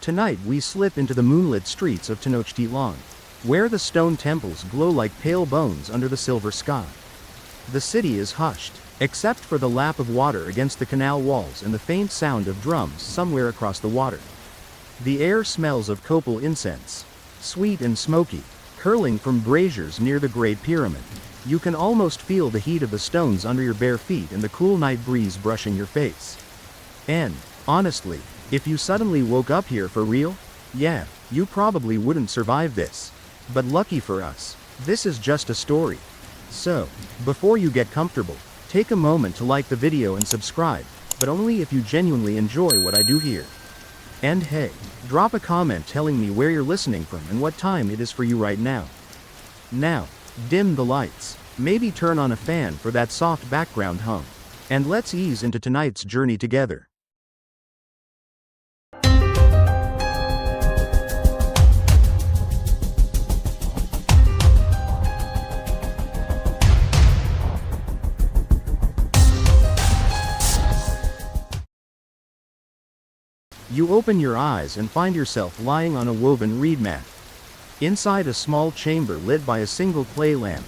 Tonight we slip into the moonlit streets of Tenochtitlan, where the stone temples glow like pale bones under the silver sky. The city is hushed, except for the lap of water against the canal walls and the faint sound of drums somewhere across the water. The air smells of copal incense, sweet and smoky, curling from braziers near the Great Pyramid. You can almost feel the heat of the stones under your bare feet and the cool night breeze brushing your face. And, honestly, if you suddenly woke up here for real, yeah, you probably wouldn't survive this. But lucky for us, this is just a story. So, before you get comfortable, take a moment to like the video and subscribe, but only if you genuinely enjoy what I do here. And hey, drop a comment telling me where you're listening from and what time it is for you right now. Now, dim the lights, maybe turn on a fan for that soft background hum, and let's ease into tonight's journey together. You open your eyes and find yourself lying on a woven reed mat. Inside a small chamber lit by a single clay lamp.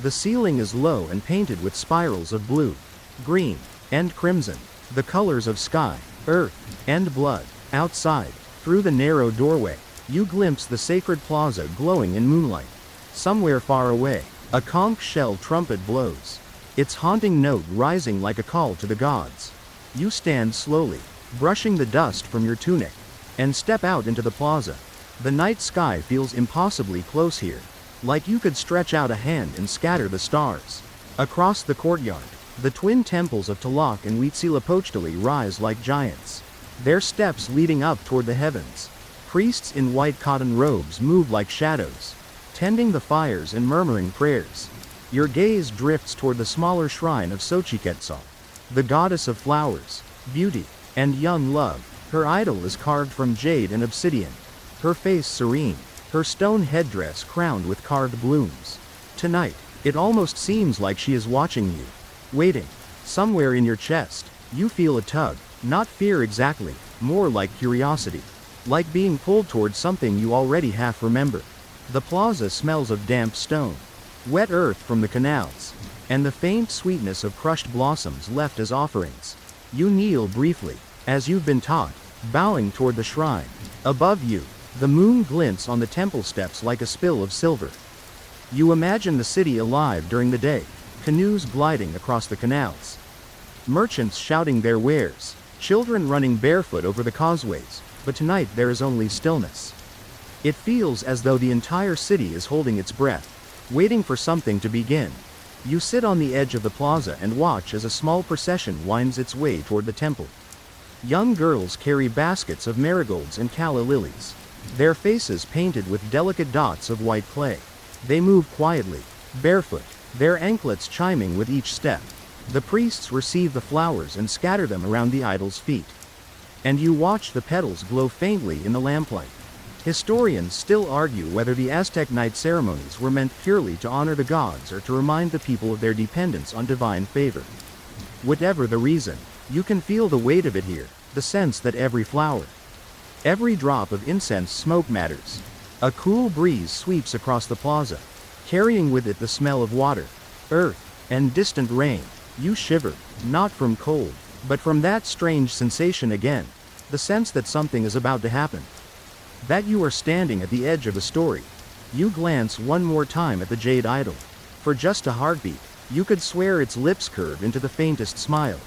The ceiling is low and painted with spirals of blue, green, and crimson, the colors of sky, earth, and blood. Outside, through the narrow doorway, you glimpse the sacred plaza glowing in moonlight. Somewhere far away, a conch shell trumpet blows, its haunting note rising like a call to the gods. You stand slowly, brushing the dust from your tunic, and step out into the plaza. The night sky feels impossibly close here, like you could stretch out a hand and scatter the stars. Across the courtyard, the twin temples of Tlaloc and Huitzilopochtli rise like giants, their steps leading up toward the heavens. Priests in white cotton robes move like shadows, tending the fires and murmuring prayers. Your gaze drifts toward the smaller shrine of Xochiquetzal, the goddess of flowers, beauty, and young love. Her idol is carved from jade and obsidian, her face serene, her stone headdress crowned with carved blooms. Tonight, it almost seems like she is watching you, waiting. Somewhere in your chest, you feel a tug, not fear exactly, more like curiosity, like being pulled towards something you already half remember. The plaza smells of damp stone, wet earth from the canals, and the faint sweetness of crushed blossoms left as offerings. You kneel briefly, as you've been taught, bowing toward the shrine. Above you, the moon glints on the temple steps like a spill of silver. You imagine the city alive during the day, canoes gliding across the canals, merchants shouting their wares, children running barefoot over the causeways, but tonight there is only stillness. It feels as though the entire city is holding its breath, waiting for something to begin. You sit on the edge of the plaza and watch as a small procession winds its way toward the temple. Young girls carry baskets of marigolds and calla lilies, their faces painted with delicate dots of white clay. They move quietly, barefoot, their anklets chiming with each step. The priests receive the flowers and scatter them around the idol's feet. And you watch the petals glow faintly in the lamplight. Historians still argue whether the Aztec night ceremonies were meant purely to honor the gods or to remind the people of their dependence on divine favor. Whatever the reason, you can feel the weight of it here, the sense that every flower, every drop of incense smoke matters. A cool breeze sweeps across the plaza, carrying with it the smell of water, earth, and distant rain. You shiver, not from cold, but from that strange sensation again, the sense that something is about to happen. That you are standing at the edge of a story. You glance one more time at the jade idol. For just a heartbeat, you could swear its lips curve into the faintest smile.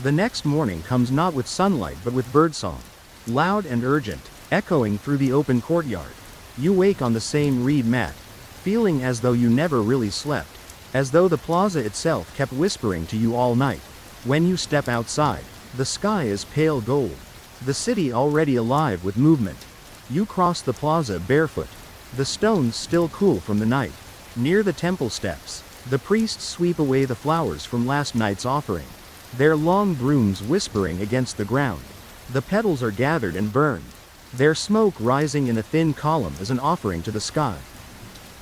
The next morning comes not with sunlight but with birdsong, loud and urgent, echoing through the open courtyard. You wake on the same reed mat, feeling as though you never really slept, as though the plaza itself kept whispering to you all night. When you step outside, the sky is pale gold, the city already alive with movement. You cross the plaza barefoot, the stones still cool from the night. Near the temple steps, the priests sweep away the flowers from last night's offering, their long brooms whispering against the ground. The petals are gathered and burned, their smoke rising in a thin column as an offering to the sky.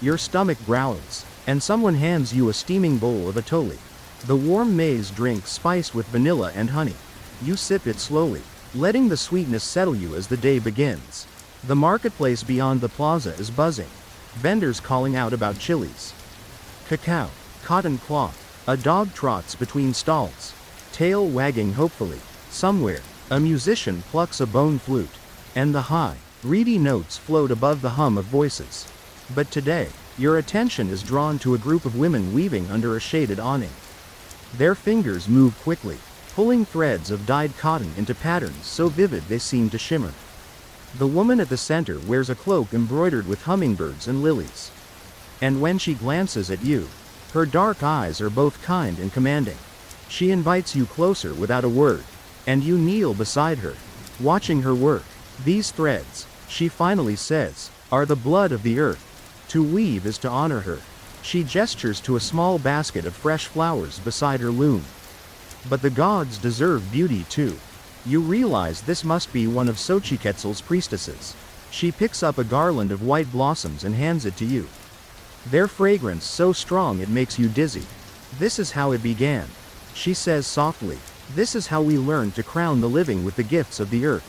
Your stomach growls, and someone hands you a steaming bowl of atole, the warm maize drink spiced with vanilla and honey. You sip it slowly, letting the sweetness settle you as the day begins. The marketplace beyond the plaza is buzzing. Vendors calling out about chilies, cacao, cotton cloth. A dog trots between stalls, tail wagging hopefully. Somewhere, a musician plucks a bone flute, and the high, reedy notes float above the hum of voices. But today, your attention is drawn to a group of women weaving under a shaded awning. Their fingers move quickly, pulling threads of dyed cotton into patterns so vivid they seem to shimmer. The woman at the center wears a cloak embroidered with hummingbirds and lilies. And when she glances at you, her dark eyes are both kind and commanding. She invites you closer without a word, and you kneel beside her, watching her work. These threads, she finally says, are the blood of the earth. To weave is to honor her. She gestures to a small basket of fresh flowers beside her loom. But the gods deserve beauty too. You realize this must be one of Xochiquetzal's priestesses. She picks up a garland of white blossoms and hands it to you. Their fragrance so strong it makes you dizzy. This is how it began, she says softly. This is how we learned to crown the living with the gifts of the earth.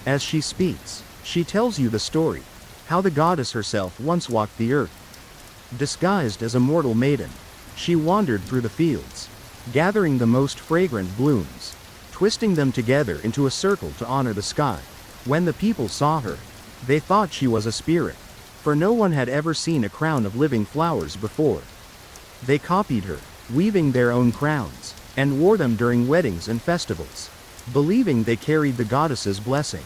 As she speaks, she tells you the story, how the goddess herself once walked the earth. Disguised as a mortal maiden, she wandered through the fields, gathering the most fragrant blooms, twisting them together into a circle to honor the sky. When the people saw her, they thought she was a spirit, for no one had ever seen a crown of living flowers before. They copied her, weaving their own crowns, and wore them during weddings and festivals, believing they carried the goddess's blessing.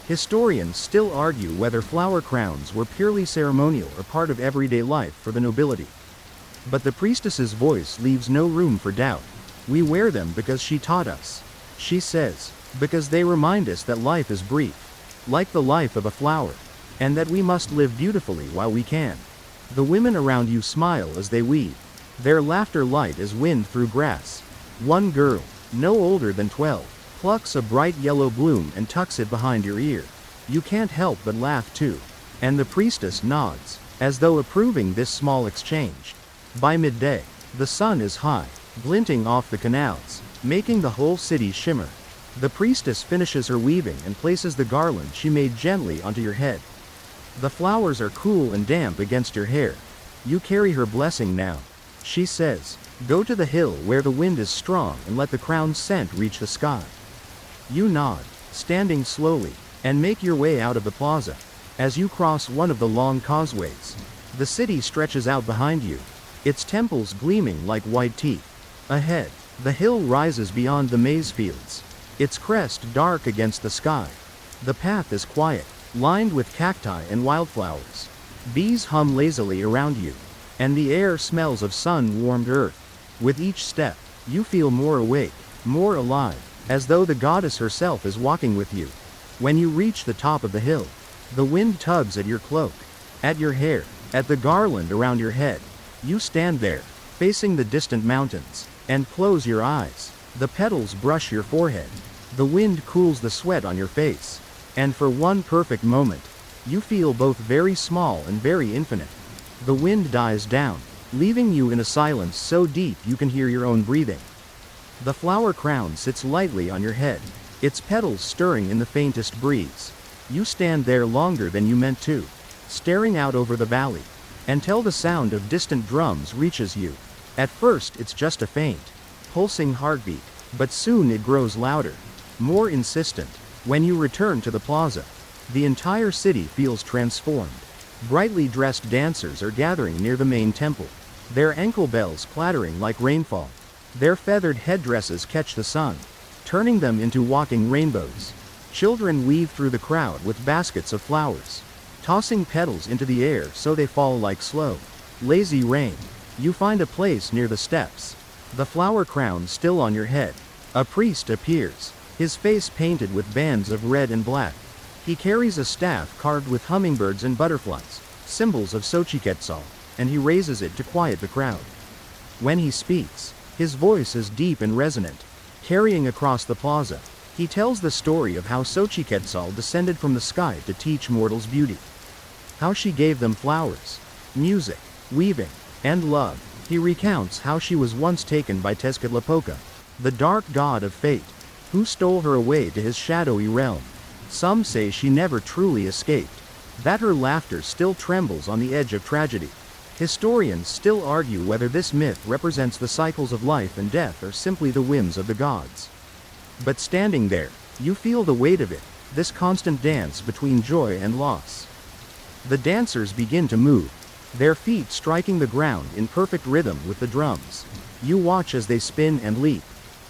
Historians still argue whether flower crowns were purely ceremonial or part of everyday life for the nobility. But the priestess's voice leaves no room for doubt. We wear them because she taught us, she says, because they remind us that life is brief, like the life of a flower, and that we must live beautifully while we can. The women around you smile as they weave, their laughter light as wind through grass. One girl, no older than 12, plucks a bright yellow bloom and tucks it behind your ear. You can't help but laugh too, and the priestess nods, as though approving this small exchange. By midday, the sun is high, glinting off the canals, making the whole city shimmer. The priestess finishes her weaving and places the garland she made gently onto your head. The flowers are cool and damp against your hair. You carry her blessing now, she says. Go to the hill where the wind is strong and let the crown's scent reach the sky. You nod, standing slowly, and make your way out of the plaza. As you cross one of the long causeways, the city stretches out behind you, its temples gleaming like white teeth. Ahead, the hill rises beyond the maize fields, its crest dark against the sky. The path is quiet, lined with cacti and wildflowers. Bees hum lazily around you, and the air smells of sun-warmed earth. With each step, you feel more awake, more alive, as though the goddess herself is walking with you. When you reach the top of the hill, the wind tugs at your cloak, at your hair, at the garland around your head. You stand there, facing the distant mountains, and close your eyes. The petals brush your forehead. The wind cools the sweat on your face. And for one perfect moment, you feel both very small and very infinite. The wind dies down, leaving you in a silence so deep you can hear your own breathing. The flower crown sits lightly on your head, its petals stirring in the faintest breeze. You stand there longer than you meant to, staring out over the valley, until the sound of distant drums reaches you. At first it's just a faint, pulsing heartbeat, but soon it grows louder, more insistent. When you return to the plaza, the entire city feels transformed. Brightly dressed dancers are gathering near the main temple, their ankle bells clattering like rainfall. Their feathered headdresses catch the sun, turning them into walking rainbows. Children weave through the crowd with baskets of flowers, tossing petals into the air so they fall like slow, lazy rain. You find a place near the steps, the flower crown still on your head. A priest appears, his face painted with bands of red and black. He carries a staff carved with hummingbirds and butterflies, symbols of Xochiquetzal, and he raises it to quiet the crowd. When he speaks, his voice is deep and resonant, carrying across the plaza. He tells the story of how Xochiquetzal descended from the sky to teach mortals beauty. How she gave them flowers, music, weaving, and love. He recounts how she was once taken by Tezcatlipoca, the dark god of fate, Who stole her away to his shadowy realm? Some say she never truly escaped, that her laughter still trembles on the edge of tragedy. Historians still argue whether this myth represents the cycles of life and death or simply the whims of the gods. But standing there, you feel the weight of it, this constant dance between joy and loss. The dancers begin to move, their feet striking the ground in perfect rhythm with the drums. You watch as they spin and leap,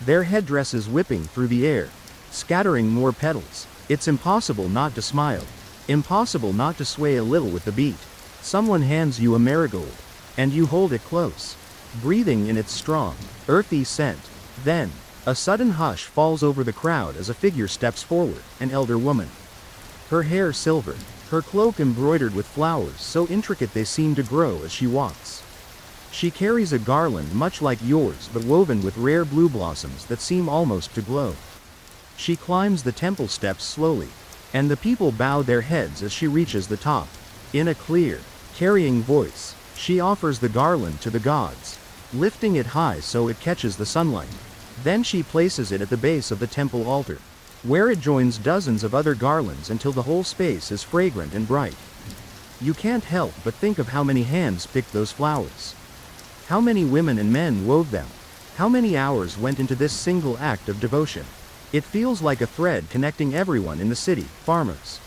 their headdresses whipping through the air, scattering more petals. It's impossible not to smile, impossible not to sway a little with the beat. Someone hands you a marigold, and you hold it close, breathing in its strong, earthy scent. Then, a sudden hush falls over the crowd as a figure steps forward, an elder woman. Her hair silver, her cloak embroidered with flowers so intricate they seem to grow as she walks. She carries a garland much like yours but woven with rare blue blossoms that seem almost to glow. She climbs the temple steps slowly, and the people bow their heads as she reaches the top. In a clear, carrying voice, she offers the garland to the gods, lifting it high so it catches the sunlight. Then she places it at the base of the temple altar, where it joins dozens of other garlands until the whole space is fragrant and bright. You can't help but think of how many hands picked those flowers. How many women and men wove them. How many hours went into this single act of devotion. It feels like a thread connecting everyone in the city, farmers,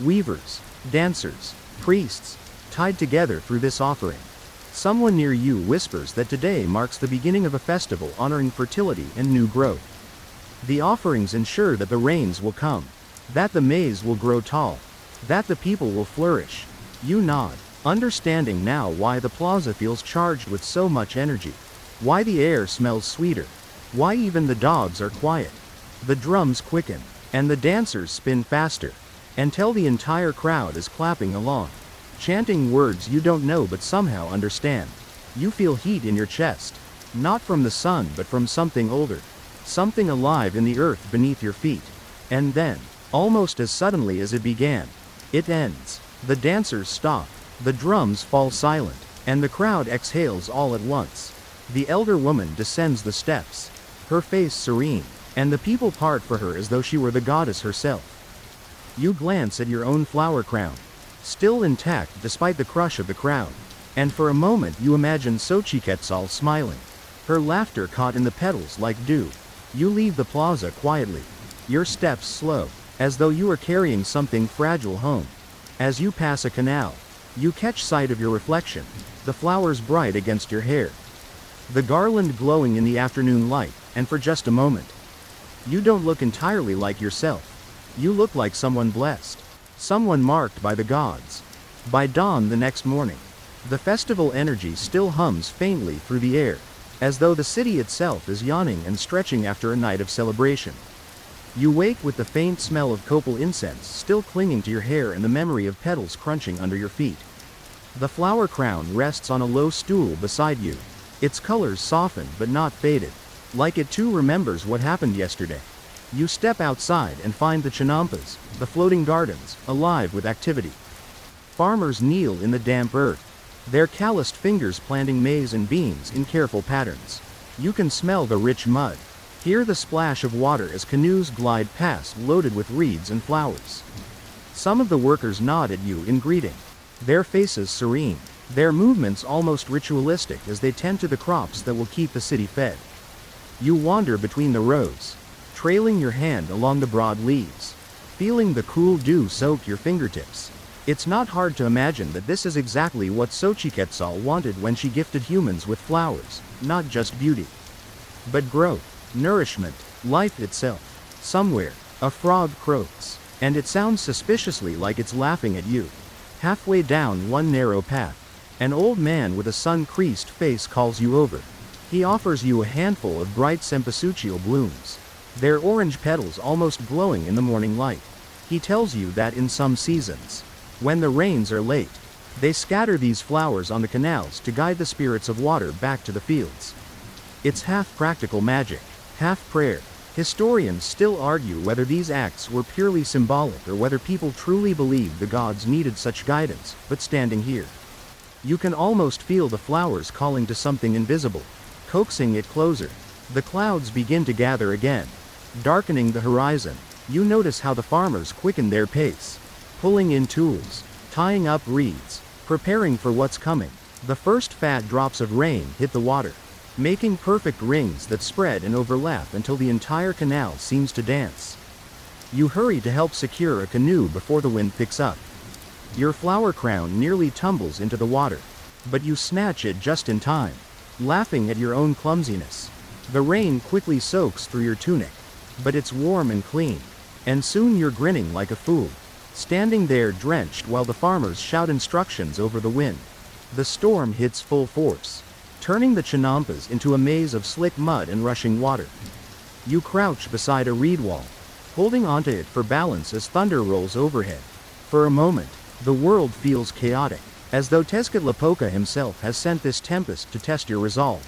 weavers, dancers, priests, tied together through this offering. Someone near you whispers that today marks the beginning of a festival honoring fertility and new growth. The offerings ensure that the rains will come, that the maize will grow tall, that the people will flourish. You nod, understanding now why the plaza feels charged with so much energy, why the air smells sweeter, why even the dogs are quiet. The drums quicken, and the dancers spin faster, until the entire crowd is clapping along, chanting words you don't know but somehow understand. You feel heat in your chest, not from the sun but from something older, something alive in the earth beneath your feet. And then, almost as suddenly as it began, it ends. The dancers stop, the drums fall silent, and the crowd exhales all at once. The elder woman descends the steps, her face serene, and the people part for her as though she were the goddess herself. You glance at your own flower crown, still intact despite the crush of the crowd, and for a moment you imagine Xochiquetzal smiling, her laughter caught in the petals like dew. You leave the plaza quietly, your steps slow, as though you are carrying something fragile home. As you pass a canal, you catch sight of your reflection, the flowers bright against your hair, the garland glowing in the afternoon light, and for just a moment, you don't look entirely like yourself. You look like someone blessed, someone marked by the gods. By dawn the next morning, the festival energy still hums faintly through the air, as though the city itself is yawning and stretching after a night of celebration. You wake with the faint smell of copal incense still clinging to your hair and the memory of petals crunching under your feet. The flower crown rests on a low stool beside you, its colors softened but not faded, like it too remembers what happened yesterday. You step outside and find the chinampas, the floating gardens, alive with activity. Farmers kneel in the damp earth, their calloused fingers planting maize and beans in careful patterns. You can smell the rich mud, hear the splash of water as canoes glide past loaded with reeds and flowers. Some of the workers nod at you in greeting, their faces serene, their movements almost ritualistic as they tend to the crops that will keep the city fed. You wander between the rows, trailing your hand along the broad leaves, feeling the cool dew soak your fingertips. It's not hard to imagine that this is exactly what Xochiquetzal wanted when she gifted humans with flowers, not just beauty, but growth, nourishment, life itself. Somewhere, a frog croaks, and it sounds suspiciously like it's laughing at you. Halfway down one narrow path, an old man with a sun-creased face calls you over. He offers you a handful of bright cempasúchil blooms, their orange petals almost glowing in the morning light. He tells you that in some seasons, when the rains are late, they scatter these flowers on the canals to guide the spirits of water back to the fields. It's half practical magic, half prayer. Historians still argue whether these acts were purely symbolic or whether people truly believed the gods needed such guidance, but standing here, you can almost feel the flowers calling to something invisible, coaxing it closer. The clouds begin to gather again, darkening the horizon. You notice how the farmers quicken their pace, pulling in tools, tying up reeds, preparing for what's coming. The first fat drops of rain hit the water, making perfect rings that spread and overlap until the entire canal seems to dance. You hurry to help secure a canoe before the wind picks up. Your flower crown nearly tumbles into the water, but you snatch it just in time, laughing at your own clumsiness. The rain quickly soaks through your tunic, but it's warm and clean, and soon you're grinning like a fool, standing there drenched while the farmers shout instructions over the wind. The storm hits full force, turning the chinampas into a maze of slick mud and rushing water. You crouch beside a reed wall, holding onto it for balance as thunder rolls overhead. For a moment, the world feels chaotic, as though Tezcatlipoca himself has sent this tempest to test your resolve.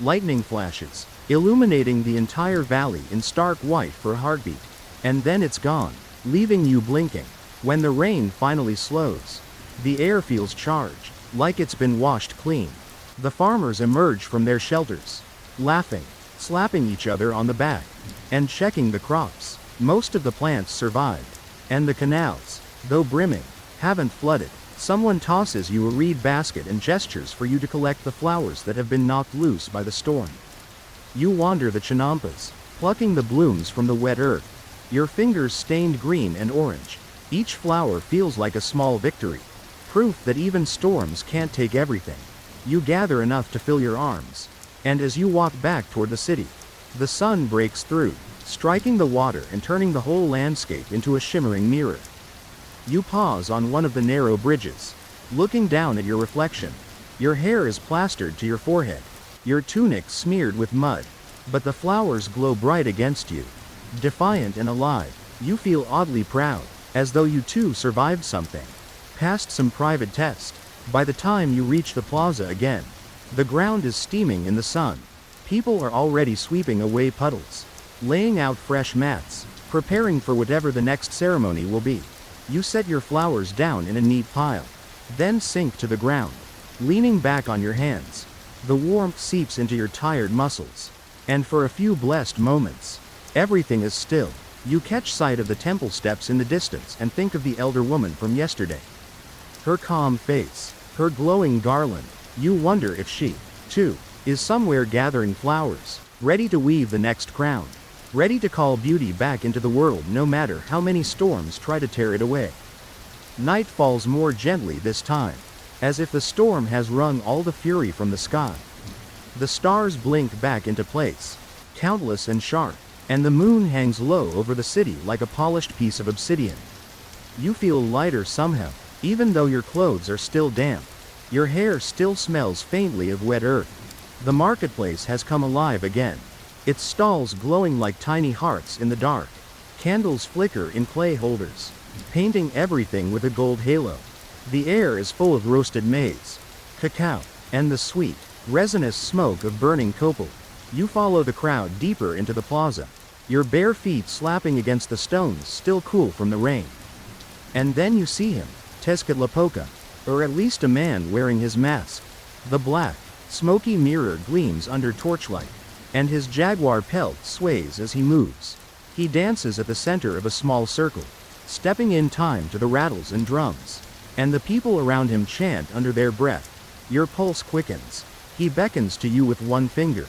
Lightning flashes, illuminating the entire valley in stark white for a heartbeat, and then it's gone, leaving you blinking. When the rain finally slows, the air feels charged, like it's been washed clean. The farmers emerge from their shelters, laughing, slapping each other on the back, and checking the crops. Most of the plants survived, and the canals, though brimming, haven't flooded. Someone tosses you a reed basket and gestures for you to collect the flowers that have been knocked loose by the storm. You wander the chinampas, plucking the blooms from the wet earth, your fingers stained green and orange. Each flower feels like a small victory, proof that even storms can't take everything. You gather enough to fill your arms, and as you walk back toward the city, the sun breaks through, striking the water and turning the whole landscape into a shimmering mirror. You pause on one of the narrow bridges, looking down at your reflection. Your hair is plastered to your forehead, your tunic smeared with mud, but the flowers glow bright against you. Defiant and alive, you feel oddly proud, as though you too survived something, passed some private test. By the time you reach the plaza again, the ground is steaming in the sun. People are already sweeping away puddles, laying out fresh mats, preparing for whatever the next ceremony will be. You set your flowers down in a neat pile, then sink to the ground, leaning back on your hands. The warmth seeps into your tired muscles, and for a few blessed moments, everything is still. You catch sight of the temple steps in the distance and think of the elder woman from yesterday. Her calm face, her glowing garland. You wonder if she, too, is somewhere gathering flowers, ready to weave the next crown, ready to call beauty back into the world no matter how many storms try to tear it away. Night falls more gently this time, as if the storm has wrung all the fury from the sky. The stars blink back into place, countless and sharp, and the moon hangs low over the city like a polished piece of obsidian. You feel lighter somehow, even though your clothes are still damp. Your hair still smells faintly of wet earth. The marketplace has come alive again, its stalls glowing like tiny hearts in the dark. Candles flicker in clay holders, painting everything with a gold halo. The air is full of roasted maize, cacao, and the sweet, resinous smoke of burning copal. You follow the crowd deeper into the plaza, your bare feet slapping against the stones still cool from the rain. And then you see him, Tezcatlipoca, or at least a man wearing his mask. The black, smoky mirror gleams under torchlight, and his jaguar pelt sways as he moves. He dances at the center of a small circle, stepping in time to the rattles and drums, and the people around him chant under their breath. Your pulse quickens. He beckons to you with one finger.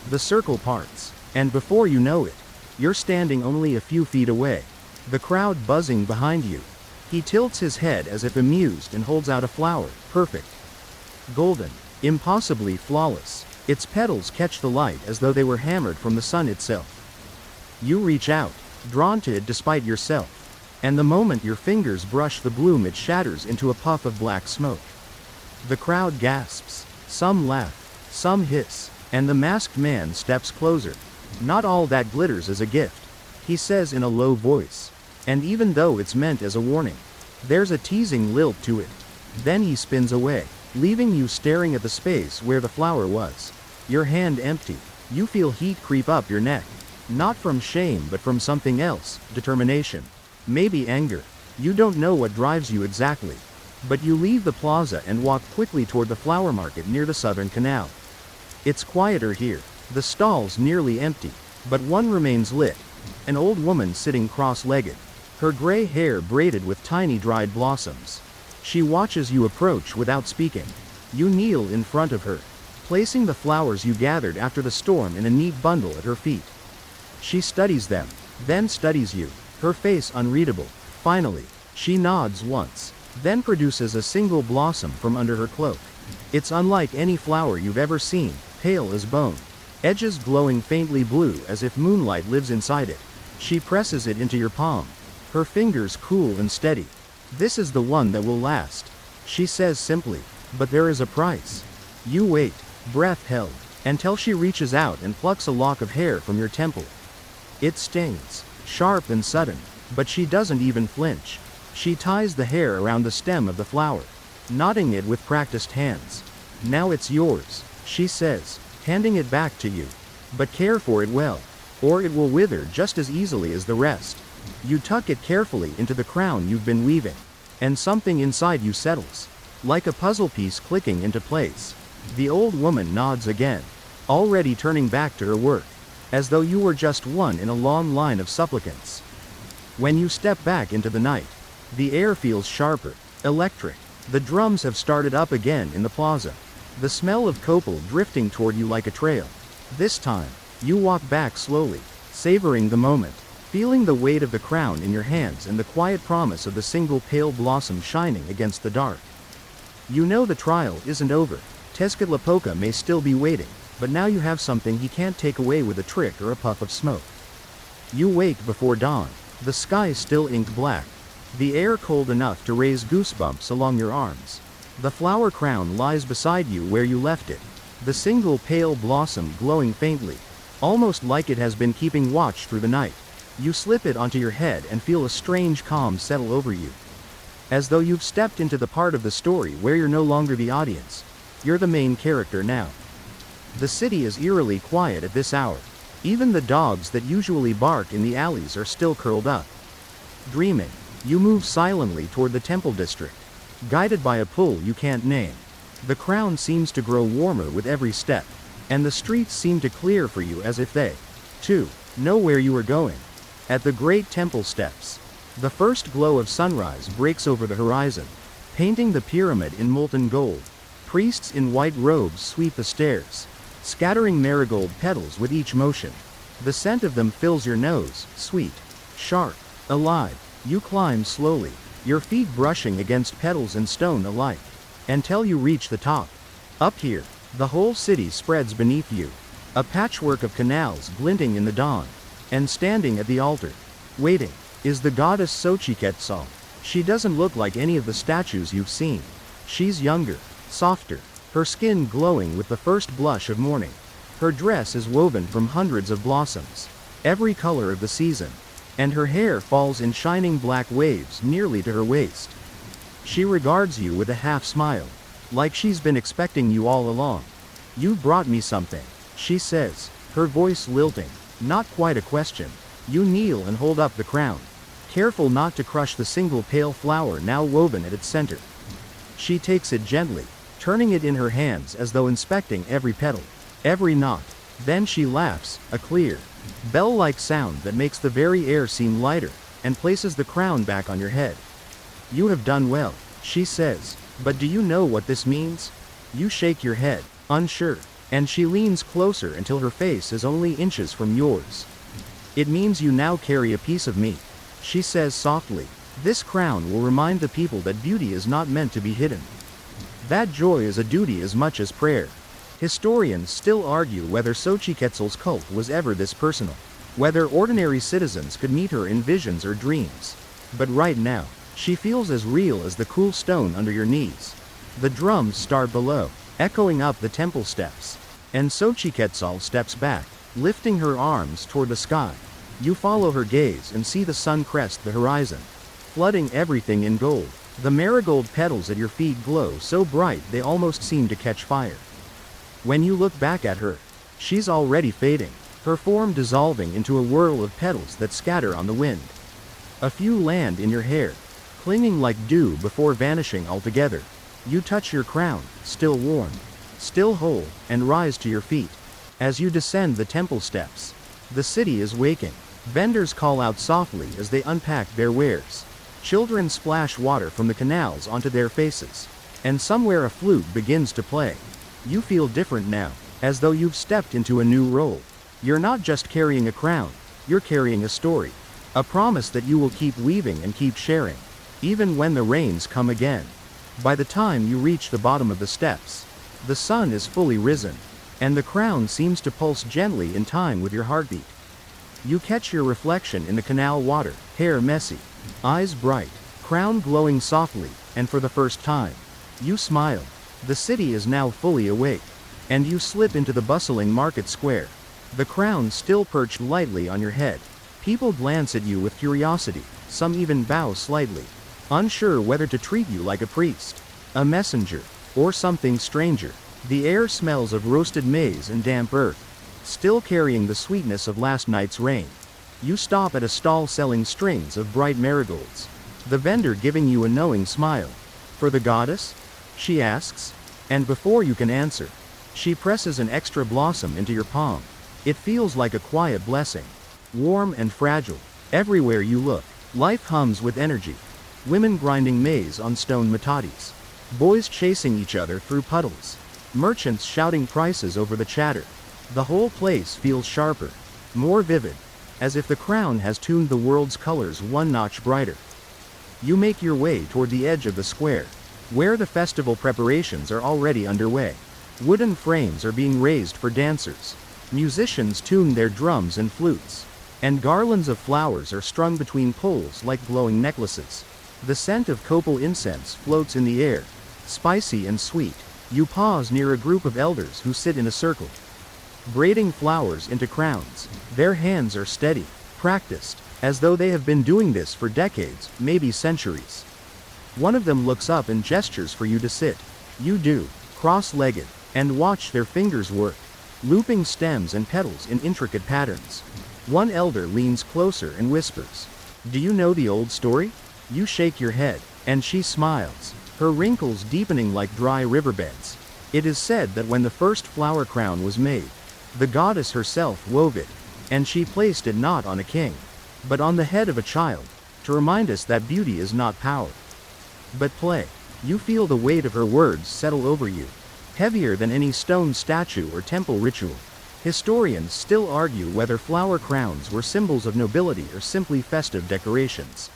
The circle parts, and before you know it, you're standing only a few feet away, the crowd buzzing behind you. He tilts his head as if amused and holds out a flower, perfect, golden, impossibly flawless. Its petals catch the light as though they were hammered from the sun itself. You reach out, drawn to it despite yourself, and the moment your fingers brush the bloom it shatters into a puff of black smoke. The crowd gasps, some laugh, some hiss, and the masked man steps closer. Not all that glitters is a gift, he says in a low voice. And even though it's meant as a warning, there's a teasing lilt to it. Then he spins away, leaving you staring at the space where the flower was. Your hand empty. You feel heat creep up your neck. Not from shame but from something else, determination. Maybe anger. You don't know what drives you exactly. But you leave the plaza and walk quickly toward the flower market near the southern canal. It's quieter here, the stalls nearly empty, but one remains lit, An old woman sitting cross-legged, her gray hair braided with tiny dried blossoms. She watches you approach without speaking. You kneel in front of her, placing the flowers you gathered after the storm in a neat bundle at her feet. She studies them, then studies you, her face unreadable. Finally, she nods once, then produces a single blossom from under her cloak. It's unlike any flower you've ever seen, pale as bone, edges glowing faintly blue as if moonlight lives inside it. She presses it into your palm, her fingers cool and steady. "This is the one that will last," she says simply, "but there is a price." You wait, breath held, until she reaches out and plucks a lock of hair from your temple. It stings, sharp and sudden, but she doesn't even flinch. She ties the hair around the stem of the flower, knotting it with practiced hands. "Now it's yours," she says, handing it back to you. "But care for it well, or it will wither just as easily as the rest." You tuck it carefully into the crown you've been weaving, and something inside you settles, like a puzzle piece clicking into place. The old woman nods again, already turning back to her work, as though you were just one in a long line of supplicants. When you step back into the night, the air feels sharper, electric. The drums have started up again in the plaza, the smell of copal drifting toward you like a trail. This time, you walk back slowly, savoring the moment, feeling the weight of the crown in your hands and the quiet promise of the single pale blossom shining against the dark. You know the trial isn't over. Tezcatlipoca may still be waiting, but now you have something he can't take away with a trick or a puff of smoke. You wake before dawn, the sky still ink black, the air cold enough to raise goosebumps along your arms. The flower crown lies beside you where you left it, the single pale blossom glowing faintly, almost like it has been keeping watch through the night. You slip it onto your head and feel a strange calm settle over you, as though you've stepped into the part of the story where you're no longer the audience. You're the main character now. The city is eerily quiet at this hour. Even the dogs that usually bark in the alleys are still curled up. Dreaming, you move silently toward the temple district, guided by a pull you can't name. The crown seems to grow warmer with every step, and the streets seem to clear for you as if they, too, know where you are going. At the great temple steps, the first glow of sunrise breaks over the horizon, painting the pyramid in molten gold. Priests in white robes sweep the stairs, scattering marigold petals with each motion. The scent of them fills your nose, sweet, sharp, alive. You climb slowly, your feet brushing against petals and stone alike, until you reach the top. Up here, the whole city spreads beneath you, a patchwork of canals glinting in the dawn. And standing at the altar, waiting, is the goddess Xochiquetzal. She doesn't look like any of the statues you've seen. She's younger, softer, her skin glowing with the first blush of morning. Her dress is woven from hundreds of blossoms, every color of the season, and her hair falls in shining black waves nearly to her waist. She regards you with a half smile, like she's been expecting you all along. "You brought me something," she says, her voice lilting. Not quite a question. You kneel and hold up the crown, careful not to crush the single pale flower now woven at its center. She takes it gently, turning it in her hands as though inspecting every petal, every knot. Then she laughs, a clear, bell-like sound that makes the very air seem lighter, and places the crown back on your head. "You have done well," she says, "but do you know what this means?" You shake your head, unsure, and she leans closer until her face is only inches from yours. "It means you now carry a piece of me," she says softly. "This crown will remind the people that beauty is not meant to be hidden. That joy is a duty as much as prayer." Historians still argue whether Xochiquetzal's cult was ever this personal, whether ordinary citizens could meet her in visions or dreams. But right now, she feels as real as the cool stone under your knees. The drums start below, echoing up the temple steps, and Xochiquetzal steps back, lifting her arms toward the sky. You follow her gaze and see the sun crest the horizon, flooding everything in gold. The marigold petals at your feet glow so bright they almost seem to catch fire. When you look back at her, she's already fading, her form dissolving into a whirl of petals that scatter on the wind. A few land in your hair, clinging like dew before vanishing altogether. You touch your crown, still warm, still whole, and rise to your feet. As you descend the temple steps, the city is waking. Vendors call out softly as they unpack their wares. Children splash water from the canals onto their faces. And somewhere a flute begins to play. You feel different now, as though you've stepped into a new role. You're not just carrying a crown, you're carrying a story. A promise that you will keep weaving and keep sharing, even when the rains come again. By the time you reach the bottom of the steps, the sun is fully risen, and the crown seems to pulse gently in time with your heartbeat. You catch your reflection in the canal water, hair messy, eyes bright, crown glowing softly, and for the first time, you smile. The city is now fully awake, and you slip into the bustling market square. The crown still perched lightly on your head. People glance at you with curiosity, some even bow slightly, unsure whether to treat you like a priest, a messenger, or something stranger. The air smells of roasted maize and damp earth, still carrying the sweetness of last night's rain. You stop at a stall selling strings of bright marigolds, the vendor giving you a knowing smile. "For the goddess?" she asks. And before you can answer, she presses an extra blossom into your palm. It feels like a quiet blessing, warm and fragile. Everywhere you look, life hums with energy. Women grinding maize on stone matatis, boys chasing each other through puddles, merchants shouting prices over the chatter. The whole place feels sharper, more vivid, as if the crown has tuned the world's colors one notch brighter. You make your way toward the edge of the square, where the festival preparations are already underway. Wooden frames are being raised for dancers. Musicians tune their drums and flutes, and garlands of flowers are strung between poles like glowing necklaces. The scent of copal incense floats in the air, spicy and sweet. You pause near a group of elders who sit in a circle, braiding flowers into crowns. Their hands are steady, practiced, as though they have been doing this for decades, maybe centuries. One of them looks up and gestures for you to sit. You do, cross-legged, and watch their fingers work, looping stems and petals in intricate patterns. One elder leans closer and whispers, "Do you know the old story?" You shake your head, and she smiles, her wrinkles deepening like dry riverbeds. "It is said that when the first flower crown was made, the goddess herself wove it, and she placed it not on a king, but on the head of a child, to remind us that beauty is not power, but play." You feel the weight of her words settle over you, heavier than any stone statue or temple ritual. Historians still argue whether flower crowns were symbols of nobility or simply festive decorations.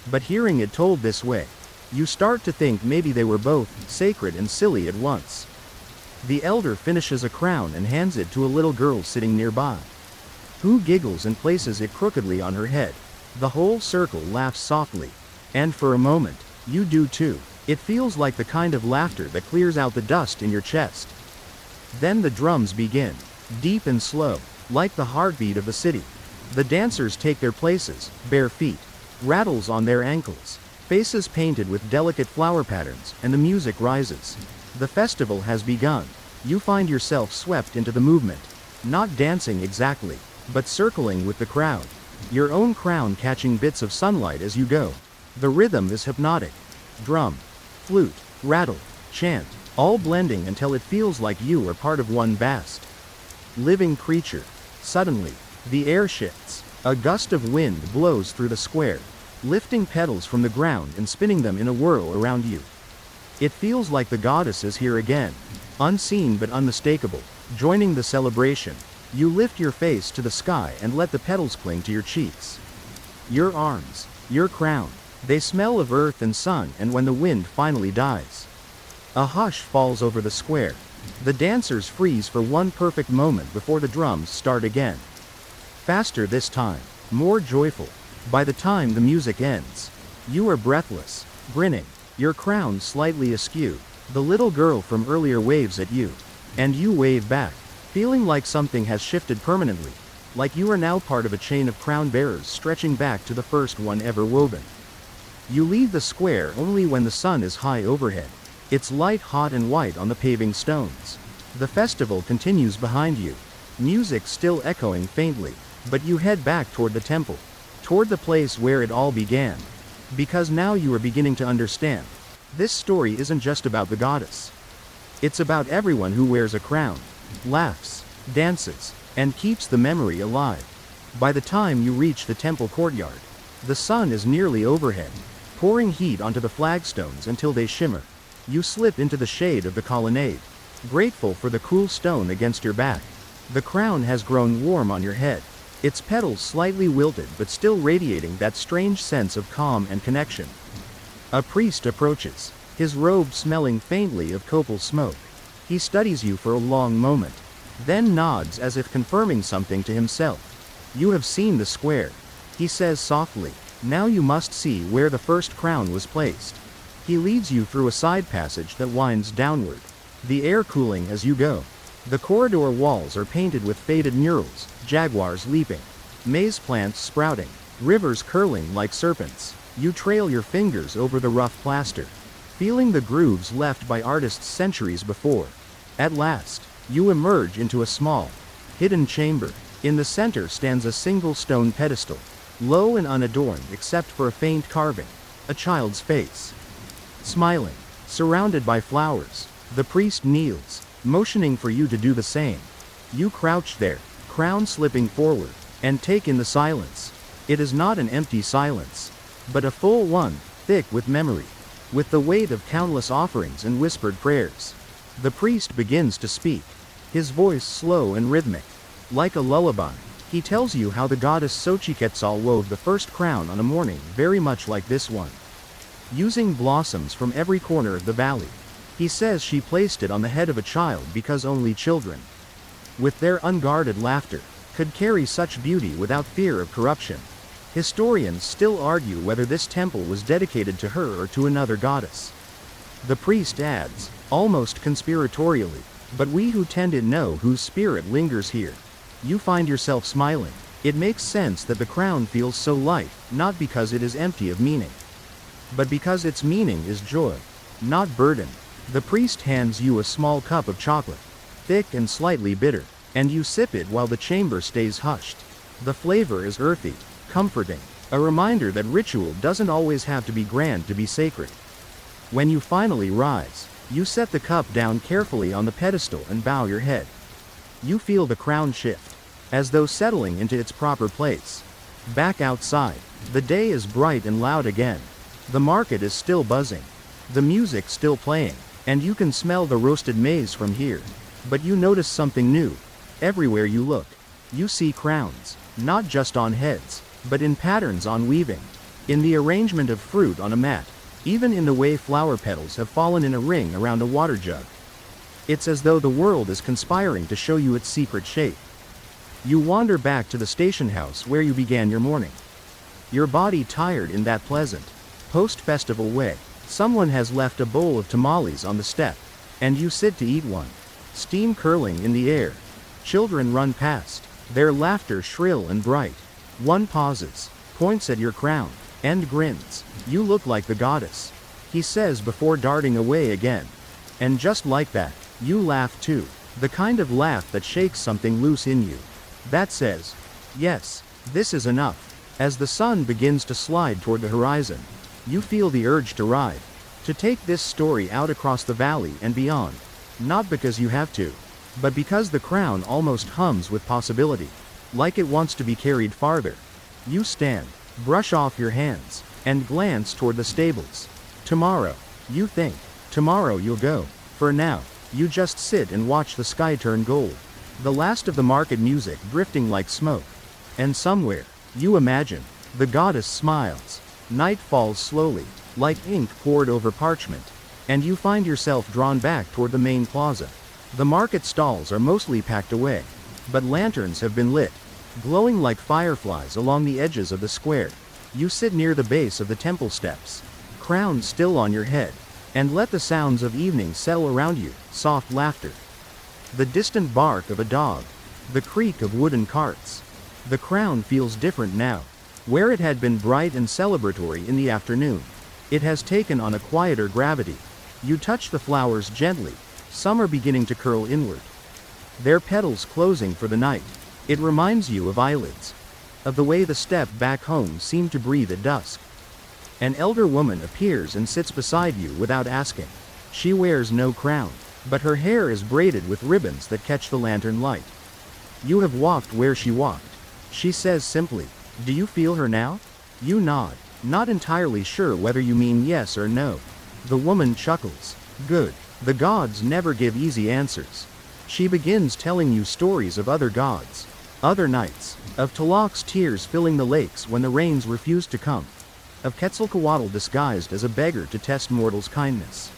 But hearing it told this way, you start to think maybe they were both sacred and silly at once. The elder finishes a crown and hands it to a little girl sitting nearby, who giggles and places it crookedly on her head. The whole circle laughs softly, and for a moment, you do too. It feels like the kind of laughter that clears out the dust in your chest. Then the drums begin, deep and slow, like the heartbeat of the city. The dancers take their places, bare feet, rattles on their ankles, faces painted with delicate flower patterns, and the music rises. The festival has begun. You find yourself swept into the movement, not dancing exactly, but circling with the crowd, your own crown catching bits of sunlight as you go. The rhythm is hypnotic. Drum, flute, rattle, chant, all blending until it feels like you are part of one vast, living creature. Suddenly, the air shifts. A gust of wind blows through the square, lifting petals from the ground and spinning them in a whirl around you. It feels like the goddess is here again, unseen but unmistakable, joining the celebration. You lift your face to the sky and let the petals cling to your cheeks. Your arms, your crown, they smell of earth and sun, and when the wind finally dies, a hush falls over the square. The dancers freeze for one perfect moment before the drums start again. Faster this time, more joyful. By the time the music ends, you are breathless, grinning, your crown slightly askew. The little girl from earlier waves at you, and you wave back, feeling like something has shifted permanently, like you are now part of a chain of crown bearers stretching back to the first one ever woven. You leave the square only when the sun is high overhead, its light hot and white on the paving stones. The festival continues behind you, music still echoing faintly, but you head back toward the temple, toward the place where it all began. Because now you are beginning to understand. This story isn't just about the goddess. It's about everyone who wears a crown, laughs, dances, and keeps the memory alive. By the time you reach the temple courtyard, the sun is nearly overhead, pouring heat onto the flagstones until they shimmer. You slip into the shade of the colonnade, grateful for the cool stone against your back. The crown has grown warm on your head, its petals slightly wilted but still radiating that strange sense of calm and connection. A priest approaches, his robe smelling faintly of copal smoke. He studies you for a long moment, then nods as if confirming something to himself. "You have seen the square," he says softly. "Now you must see where the first crown was placed." He leads you through a side passage that winds downward, the air cooling as you go. The corridor walls are painted with faded murals, jaguars leaping, maize plants sprouting, rivers curling like serpents. You trail your fingers over the rough plaster, feeling the grooves left by artists centuries before. At last, you emerge into a small, hidden chamber. In the center stands a single stone pedestal, low and unadorned except for a faint carving, a child's face. Smiling, surrounded by flowers, the priest kneels, motioning for you to do the same. You crouch there, crown slipping forward, and take in the silence. It is not an empty silence, but a full one, thick with memory, with the weight of countless offerings and whispered prayers. The priest begins to speak, his voice slow and rhythmic, like a lullaby. He tells you how the goddess Xochiquetzal wove the first crown on a morning very much like this one, using blossoms from every corner of the valley. He says she placed it on the head of a child because only children, with their unguarded laughter, could carry such beauty without fear of corruption. Historians still argue whether this temple was dedicated to her or to another goddess. The priest adds, almost conspiratorially, "But we who tend it know whose spirit lingers here." You find yourself smiling. It makes sense that the crown feels so light, not because it is empty of meaning, but because its meaning is joy, not burden. The priest hands you a small cup of chocolate, thick and slightly bitter, and you sip it while the chamber stays hushed. The flavor is earthy, comforting, a reminder that ritual doesn't always have to be grand to be sacred. When you finally rise, you set the cup down carefully on the pedestal and bow your head. You feel the crown shift, as though settling into its proper place. Back outside, the day is bright and loud again. The market is still buzzing, the music still playing, and you can smell the roasted maize from here. But you notice something new. Everywhere you look, you see crowns, not just on heads, but in patterns on weaving, in the arrangement of fruit on a mat, even in the way flower petals have fallen in a ring around a water jug. It's as though the world is conspiring to show you its secret shape. You wander back to the station house where you began your morning, your body tired in that pleasant, post-festival way. Someone has left a bowl of tamales on the step, and you sit to eat one. Steam curling in the air. Children run past, their laughter shrill and bright. One pauses, points at your crown, and grins. "You look like the goddess," he says before darting away again. And just like that, you laugh too, the kind of laugh that shakes something loose in you, that says, "Yes, this is enough." As the sun begins to slide toward the horizon, you feel the urge to ride, to take this story out across the valley and beyond, not because you have to, but because the crown almost hums with possibility, like it wants to be carried farther. You stand, brush off your hands, and glance toward the stables. Tomorrow, you think, tomorrow you'll go. For now, you just sit and watch the sky turn gold, the last of the market music drifting like smoke. And somewhere, you imagine, the goddess smiles. Night falls slowly, like ink poured over parchment, and you find yourself drawn back toward the main plaza. The market stalls are mostly packed away, but lanterns have been lit, glowing like fireflies along the edges of the square. You sit near the base of the temple steps, crown still on your head, and let the sounds of evening settle around you, soft laughter, the distant bark of a dog, the creak of wooden carts. The crown feels different now. Where it had been bright and celebratory in the afternoon, it has taken on a quieter gravity. You touch the flowers gently, some are beginning to curl inward, their petals closing for the night. It reminds you of eyelids, of the way the step back home seemed to breathe at dusk. An elder woman appears and sits beside you without asking. She wears no crown, but her hair is braided with ribbons that catch the lantern light. You have walked where she walked, She says simply, "Do you feel her now?" You nod, not entirely sure whether you mean yes or no. The woman chuckles. "Good. The gods never give easy answers." She begins telling you stories of other gods, other nights, of Talok's tears filling the lakes when the rains refused to come, of Quetzalcoatl disguised as a beggar to test mortals' kindness.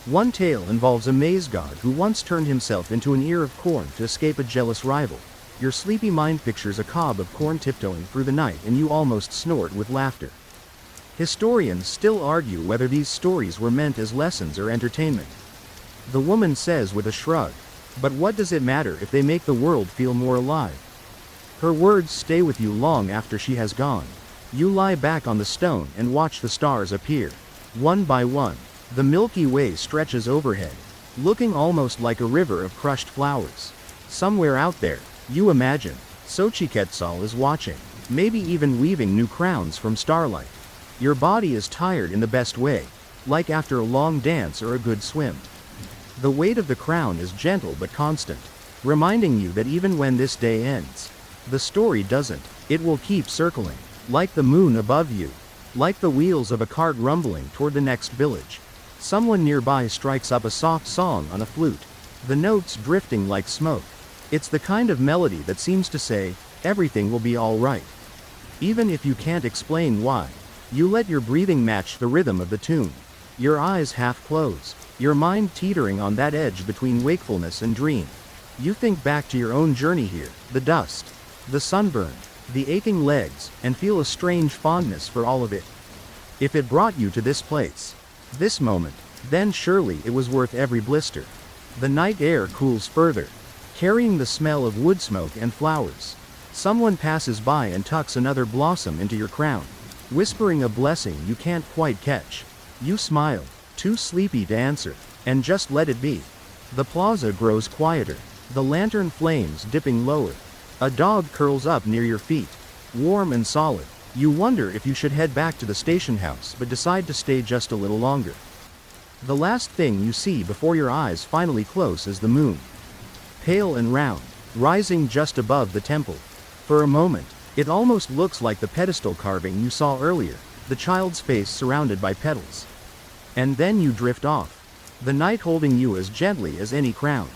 One tale involves a maize god who once turned himself into an ear of corn to escape a jealous rival. Your sleepy mind pictures a cob of corn tiptoeing through the night and you almost snort with laughter. Historians still argue whether these stories were meant as lessons or entertainment. The woman says with a shrug, "But what does it matter if they make the world feel more alive?" Her words stay with you long after she has gone. You lie back on the stone and watch the stars appear. One by one, the Milky Way stretches overhead, looking almost like a river of crushed flowers. Somewhere out there, you imagine, Xochiquetzal is watching, maybe even weaving new crowns from starlight. Your body is tired in the best way, like after a long dance or a good swim. The weight of the crown is gentle but constant, reminding you that even when this day ends, the story doesn't. It will keep circling, like the moon above you, like the wheels of a cart rumbling toward the next village. Someone nearby strikes up a soft song on a flute, the notes drifting like smoke. It's the kind of melody that seems to say, everything will be all right. Even if you can't explain why, you let your breathing match the rhythm of the tune. Your eyes half close, your mind teetering on that edge between wakefulness and dream. You think back to your own journey here, the dust, the sunburn, the aching legs, and feel a strange fondness for all of it. If it brought you to this place, this moment, then surely it was worth every blister. The night air cools further, carrying the smell of wood smoke and flowers. Someone passes by and tucks another blossom into your crown, whispering a blessing you can't quite catch. You smile, too sleepy to answer, and just let it be. The plaza grows quieter, the lantern flames dipping lower. A dog curls up near your feet, warm and solid. You wonder if you should head back to the station house but decide to stay just a little longer. The last thing you see before your eyes finally close is the moon. Pale and round, rising just above the temple. For a moment, it almost looks like the pedestal carving you saw earlier, the child's face surrounded by petals. And then you drift off, the night holding you as gently as any crown.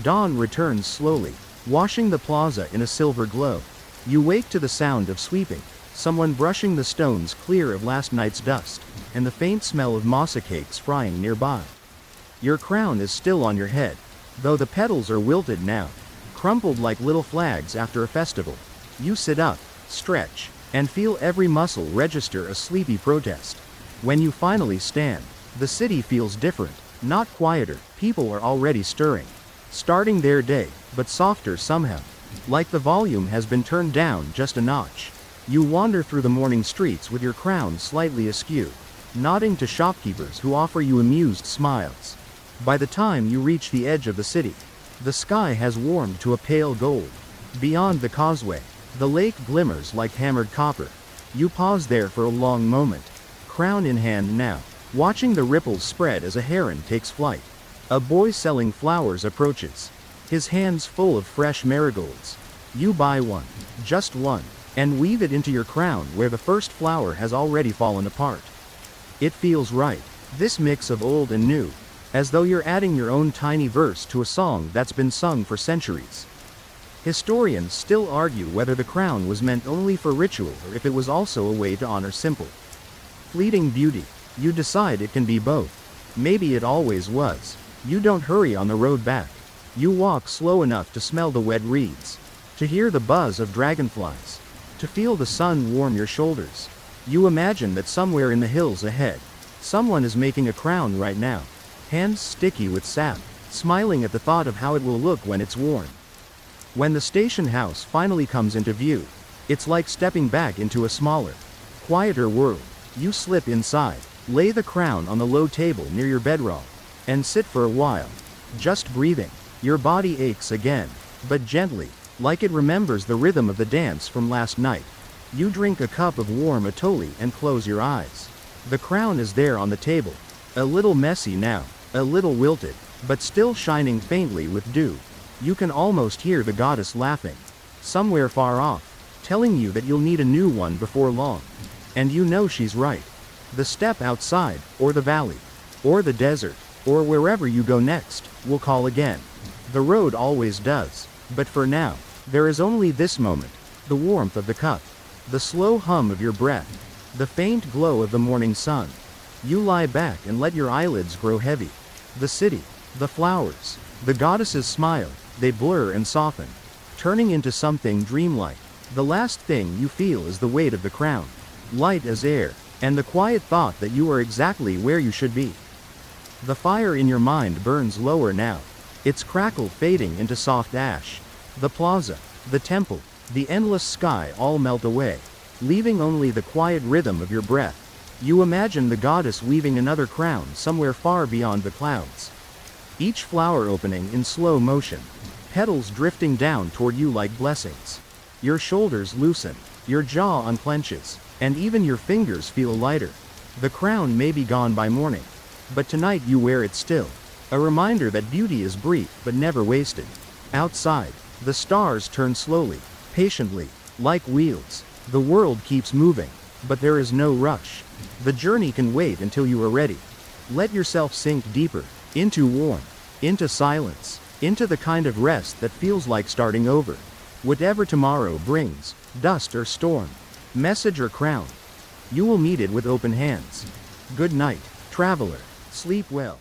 Dawn returns slowly, washing the plaza in a silver glow. You wake to the sound of sweeping, someone brushing the stones clear of last night's dust, and the faint smell of masa cakes frying nearby. Your crown is still on your head, though the petals are wilted now, crumpled like little flags after a festival. You sit up, stretch, and feel every muscle register a sleepy protest. When you finally stand, the city feels different, not quieter. People are already stirring, starting their day, but softer somehow, like the volume has been turned down just a notch. You wander through the morning streets with your crown slightly askew, nodding to shopkeepers who offer you amused smiles. By the time you reach the edge of the city, the sky has warmed to a pale gold. Beyond the causeway, the lake glimmers like hammered copper. You pause there for a long moment, crown in hand now, watching the ripples spread as a heron takes flight. A boy selling flowers approaches, his hands full of fresh marigolds. You buy one, just one, and weave it into your crown where the first flower has already fallen apart. It feels right, this mix of old and new, as though you're adding your own tiny verse to a song that's been sung for centuries. Historians still argue whether the crown was meant only for ritual or if it was also a way to honor simple, fleeting beauty. You decide it can be both. Maybe it always was. You don't hurry on the road back. You walk slow enough to smell the wet reeds, to hear the buzz of dragonflies, to feel the sun warm your shoulders. You imagine that somewhere in the hills ahead, someone is making a crown right now, hands sticky with sap, smiling at the thought of how it will look when it's worn. When the station house finally comes into view, it's like stepping back into a smaller, quieter world. You slip inside, lay the crown on the low table near your bedroll, and sit for a while, just breathing. Your body aches again, but gently, like it remembers the rhythm of the dance from last night. You drink a cup of warm atoli and close your eyes. The crown is there on the table, a little messy now, a little wilted, but still shining faintly with dew. You can almost hear the goddess laughing, somewhere far off, telling you that you'll need a new one before long. And you know she's right. The step outside, or the valley, or the desert, or wherever you go next, will call again. The road always does. But for now, there is only this moment, the warmth of the cup, the slow hum of your breath, the faint glow of the morning sun. You lie back and let your eyelids grow heavy. The city, the flowers, the goddess's smile, they blur and soften, turning into something dreamlike. The last thing you feel is the weight of the crown, light as air, and the quiet thought that you are exactly where you should be. The fire in your mind burns lower now, its crackle fading into soft ash. The plaza, the temple, the endless sky all melt away, leaving only the quiet rhythm of your breath. You imagine the goddess weaving another crown somewhere far beyond the clouds. Each flower opening in slow motion, petals drifting down toward you like blessings. Your shoulders loosen, your jaw unclenches, and even your fingers feel lighter. The crown may be gone by morning, but tonight you wear it still. A reminder that beauty is brief but never wasted. Outside, the stars turn slowly, patiently, like wheels. The world keeps moving, but there is no rush. The journey can wait until you are ready. Let yourself sink deeper, into warmth, into silence, into the kind of rest that feels like starting over. Whatever tomorrow brings, dust or storm, message or crown, you will meet it with open hands. Good night, traveler. Sleep well.